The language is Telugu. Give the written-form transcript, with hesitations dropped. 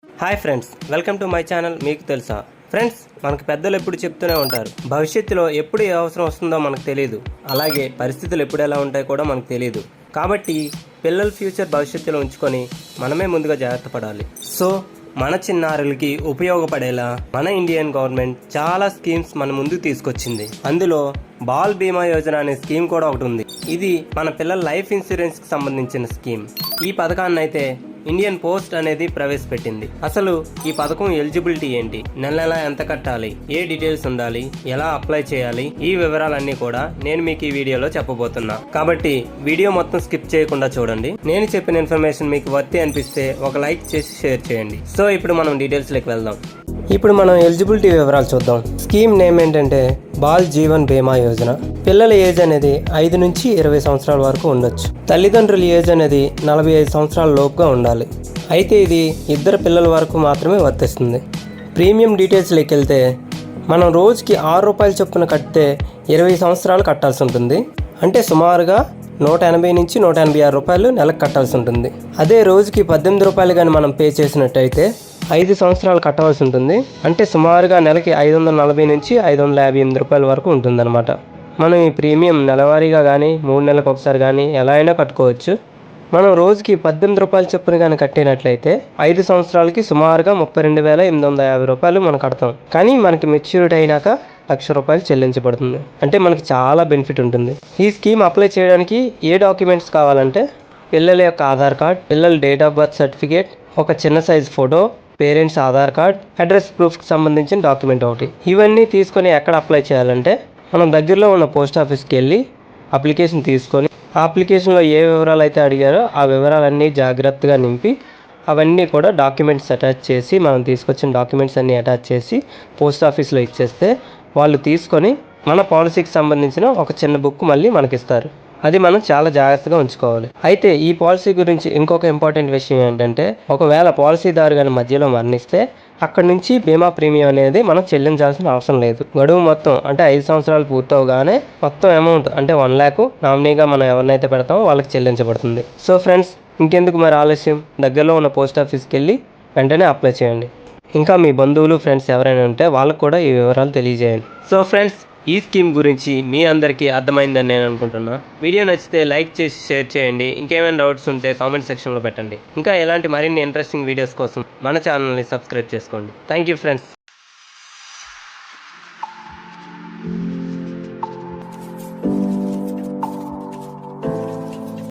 Hi friends, welcome to my channel. మీకు తెలుసా ఫ్రెండ్స్, మనకు పెద్దలు ఎప్పుడు చెప్తూనే ఉంటారు, భవిష్యత్తులో ఎప్పుడు ఏ అవసరం వస్తుందో మనకు తెలియదు, అలాగే పరిస్థితులు ఎప్పుడు ఎలా ఉంటాయో కూడా మనకు తెలియదు. కాబట్టి పిల్లల ఫ్యూచర్ భవిష్యత్తులో ఉంచుకొని మనమే ముందుగా జాగ్రత్త పడాలి. సో మన చిన్నారులకి ఉపయోగపడేలా మన ఇండియన్ గవర్నమెంట్ చాలా స్కీమ్స్ మన ముందుకు తీసుకొచ్చింది. అందులో బాల్ బీమా యోజన అనే స్కీమ్ కూడా ఒకటి ఉంది. ఇది మన పిల్లల లైఫ్ ఇన్సూరెన్స్ కి సంబంధించిన స్కీమ్. ఈ పథకాన్ని అయితే ఇండియన్ పోస్ట్ అనేది ప్రవేశపెట్టింది. అసలు ఈ పథకం ఎలిజిబిలిటీ ఏంటి, నెల నెల ఎంత కట్టాలి, ఏ డీటెయిల్స్ ఉండాలి, ఎలా అప్లై చేయాలి, ఈ వివరాలన్నీ కూడా నేను మీకు ఈ వీడియోలో చెప్పబోతున్నా. కాబట్టి వీడియో మొత్తం స్కిప్ చేయకుండా చూడండి. నేను చెప్పిన ఇన్ఫర్మేషన్ మీకు వర్తి అనిపిస్తే ఒక లైక్ చేసి షేర్ చేయండి. సో ఇప్పుడు మనం డీటెయిల్స్ లోకి వెళ్దాం. ఇప్పుడు మనం ఎలిజిబిలిటీ వివరాలు చూద్దాం. స్కీమ్ నేమ్ ఏంటంటే బాల్ జీవన్ బీమా యోజన. పిల్లల ఏజ్ అనేది 5 నుంచి 20 సంవత్సరాల వరకు ఉండొచ్చు. తల్లిదండ్రుల ఏజ్ అనేది 45 సంవత్సరాల లోపుగా ఉండాలి. అయితే ఇది ఇద్దరు పిల్లల వరకు మాత్రమే వర్తిస్తుంది. ప్రీమియం డీటెయిల్స్లోకి వెళ్తే మనం రోజుకి ₹6 చొప్పున కడితే 20 సంవత్సరాలు కట్టాల్సి ఉంటుంది. అంటే సుమారుగా ₹180 నుంచి ₹186 నెలకు కట్టాల్సి ఉంటుంది. అదే రోజుకి ₹18 కానీ మనం పే చేసినట్టయితే 5 సంవత్సరాలు కట్టవలసి ఉంటుంది. అంటే సుమారుగా నెలకి ₹540 నుంచి ₹558 వరకు ఉంటుందన్నమాట. మనం ఈ ప్రీమియం నెలవారీగా కానీ 3 నెలలకు ఒకసారి కానీ ఎలా అయినా కట్టుకోవచ్చు. మనం రోజుకి ₹18 చొప్పున కానీ కట్టినట్లయితే 5 సంవత్సరాలకి సుమారుగా ₹32,850 మనం కడతాం. కానీ మనకి మెచ్యూరిటీ అయినాక ₹1,00,000 చెల్లించబడుతుంది. అంటే మనకి చాలా బెనిఫిట్ ఉంటుంది. ఈ స్కీమ్ అప్లై చేయడానికి ఏ డాక్యుమెంట్స్ కావాలంటే పిల్లల యొక్క ఆధార్ కార్డ్, పిల్లల డేట్ ఆఫ్ బర్త్ సర్టిఫికేట్, ఒక చిన్న size photo, parents Aadhaar card, address ప్రూఫ్కి సంబంధించిన డాక్యుమెంట్ ఒకటి. ఇవన్నీ తీసుకొని ఎక్కడ అప్లై చేయాలంటే మనం దగ్గరలో ఉన్న పోస్ట్ ఆఫీస్కి వెళ్ళి అప్లికేషన్ తీసుకొని ఆ అప్లికేషన్లో ఏ వివరాలు అయితే అడిగారో ఆ వివరాలన్నీ జాగ్రత్తగా నింపి అవన్నీ కూడా డాక్యుమెంట్స్ అటాచ్ చేసి మనం తీసుకొచ్చిన డాక్యుమెంట్స్ అన్నీ అటాచ్ చేసి పోస్ట్ ఆఫీస్లో ఇచ్చేస్తే వాళ్ళు తీసుకొని మన పాలసీకి సంబంధించిన ఒక చిన్న బుక్ మళ్ళీ మనకిస్తారు. అది మనం చాలా జాగ్రత్తగా ఉంచుకోవాలి. అయితే ఈ పాలసీ గురించి ఇంకొక ఇంపార్టెంట్ విషయం ఏంటంటే ఒకవేళ పాలసీదారు కానీ మధ్యలో మరణిస్తే అక్కడి నుంచి బీమా ప్రీమియం అనేది మనం చెల్లించాల్సిన అవసరం లేదు. గడువు మొత్తం అంటే 5 సంవత్సరాలు పూర్తవగానే మొత్తం అమౌంట్ అంటే 1,00,000 నామినీగా మనం ఎవరినైతే పెడతామో వాళ్ళకి చెల్లించబడుతుంది. సో ఫ్రెండ్స్, ఇంకెందుకు మరి ఆలస్యం, దగ్గరలో ఉన్న పోస్ట్ ఆఫీస్కి వెళ్ళి వెంటనే అప్లై చేయండి. ఇంకా మీ బంధువులు ఫ్రెండ్స్ ఎవరైనా ఉంటే వాళ్ళకు కూడా ఈ వివరాలు తెలియజేయండి. సో ఫ్రెండ్స్, ఈ స్కీమ్ గురించి మీ అందరికీ అర్థమైందని నేను అనుకుంటున్నా. వీడియో నచ్చితే లైక్ చేసి షేర్ చేయండి. ఇంకేమైనా డౌట్స్ ఉంటే కామెంట్ సెక్షన్లో పెట్టండి. ఇంకా ఇలాంటి మరిన్ని ఇంట్రెస్టింగ్ వీడియోస్ కోసం మన ఛానల్ని సబ్స్క్రైబ్ చేసుకోండి. Thank you friends.